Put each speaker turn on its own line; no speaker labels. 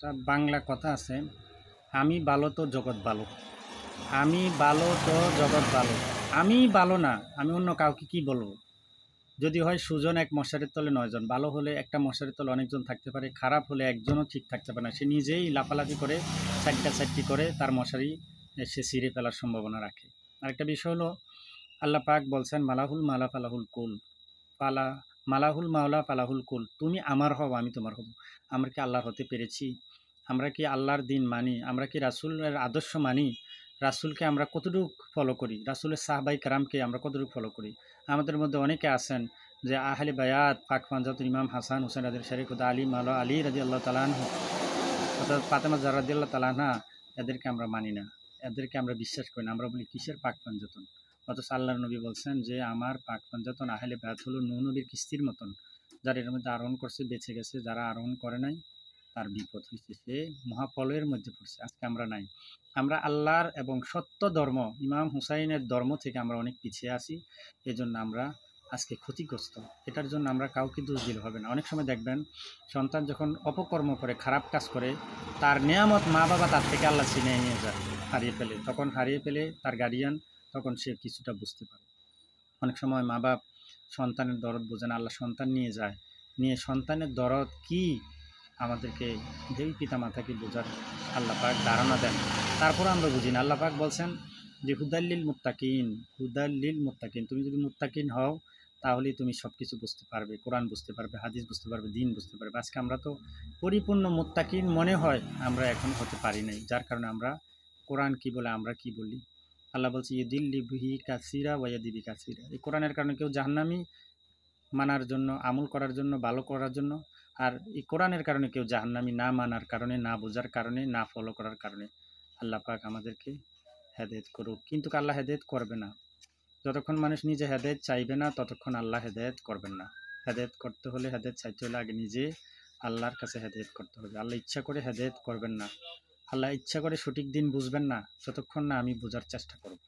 একটা বাংলা কথা আছে, আমি ভালো তো জগৎ ভালো। আমি ভালো তো জগৎ ভালো। আমি ভালো না, আমি অন্য কাউকে কি বলবো? যদি হয় সুজন এক মশারির তলে ৯ জন, ভালো হলে একটা মশারির তলে অনেকজন থাকতে পারে, খারাপ হলে একজনও ঠিক থাকতে পারে না। সে নিজেই লাফালাফি করে চারটি করে তার মশারি সে ছিঁড়ে ফেলার সম্ভাবনা রাখে। আরেকটা বিষয় হলো, আল্লাহ পাক বলছেন মালাহুল মালা ফালাহুল কুল পালা মালাহুল মাওলা ফালাহুল কুল, তুমি আমার হও আমি তোমার হব। আমরা কি আল্লাহর হতে পেরেছি? আমরা কি আল্লাহর দিন মানি? আমরা কি রাসূলের আদর্শ মানি? রাসূলকে আমরা কতটুকু ফলো করি? রাসূলের সাহাবাই কেরামকে আমরা কতটুকু ফলো করি? আমাদের মধ্যে অনেকে আছেন যে আহলে বায়াত পাক পাঞ্জাতুল ইমাম হাসান হুসেন রাদিয়াল্লাহু শরীক আলী মাওলা আলী রাদিয়াল্লাহু তাআলা আনহু অর্থাৎ ফাতেমা জাহরা রাদিয়াল্লাহু তাআলা আনহা, এদেরকে আমরা মানি না, এদেরকে আমরা বিশ্বাস করি না। আমরা বলি কিসের পাক পাঞ্জাতন? অথচ আল্লাহর নবী বলছেন যে আমার পাক পাঞ্জাতন আহলে বায়াত হলো নূহ নবীর কিস্তির মতন, যারা এর মধ্যে আরোহণ করছে বেঁচে গেছে, যারা আরোহণ করে নাই তার বিপদ হয়েছে, সে মহাপলয়ের মধ্যে পড়ছে। আজকে আমরা নাই, আমরা আল্লাহর এবং সত্য ধর্ম ইমাম হুসাইনের ধর্ম থেকে আমরা অনেক পিছিয়ে আছি। এজন্য আমরা আজকে ক্ষতিগ্রস্ত। এটার জন্য আমরা কাউকে দোষ দিলে হবে না। অনেক সময় দেখবেন সন্তান যখন অপকর্ম করে, খারাপ কাজ করে, তার নিয়ামত মা বাবা তার থেকে আল্লাহ ছিনিয়ে নিয়ে যায়, হারিয়ে ফেলে। তখন হারিয়ে ফেলে তার গার্ডিয়ান, তখন সে কিছুটা বুঝতে পারে। অনেক সময় মা বাপ সন্তানের দরদ বোঝে না, আল্লাহ সন্তান নিয়ে যায়, নিয়ে সন্তানের দরদ কি আমাদেরকে যেই পিতা মাতাকে বোঝার আল্লাহ পাক ধারণা দেন, তারপর আমরা বুঝি না। আল্লাহ পাক বলছেন যে হুদাল্লিল মুত্তাকিন, হুদাল্লিল মুত্তাকিন, তুমি যদি মুত্তাকিন হও তাহলেই তুমি সব কিছু বুঝতে পারবে, কোরআন বুঝতে পারবে, হাদিস বুঝতে পারবে, দিন বুঝতে পারবে। আজকে আমরা তো পরিপূর্ণ মুত্তাকিন মনে হয় আমরা এখন হতে পারি নাই, যার কারণে আমরা কোরআন কি বলে আমরা কি বলি। আল্লাহ বলছে ইদিল্লি বিহি কাসিরা ওয়াদিবি কাসিরা, এই কোরআনের কারণে কেউ জাহান্নামী মানার জন্য, আমল করার জন্য, ভালো করার জন্য, আর এই কোরআনের কারণে কেউ জাহান্নামী না মানার কারণে, না বোঝার কারণে, না ফলো করার কারণে। আল্লাহ পাক আমাদেরকে হেদায়েত করুক। কিন্তু আল্লাহ হেদায়েত করবে না যতক্ষণ মানুষ নিজে হেদায়েত চাইবে না, ততক্ষণ আল্লাহ হেদায়েত করবেন না। হেদায়েত করতে হলে, হেদায়েত চাইতে হলে আগে নিজে আল্লাহর কাছে হেদায়েত করতে হবে। আল্লাহ ইচ্ছা করে হেদায়েত করবেন না, আল্লাহ ইচ্ছা করে সঠিক দিন বুঝবেন না যতক্ষণ না আমি বোঝার চেষ্টা করব।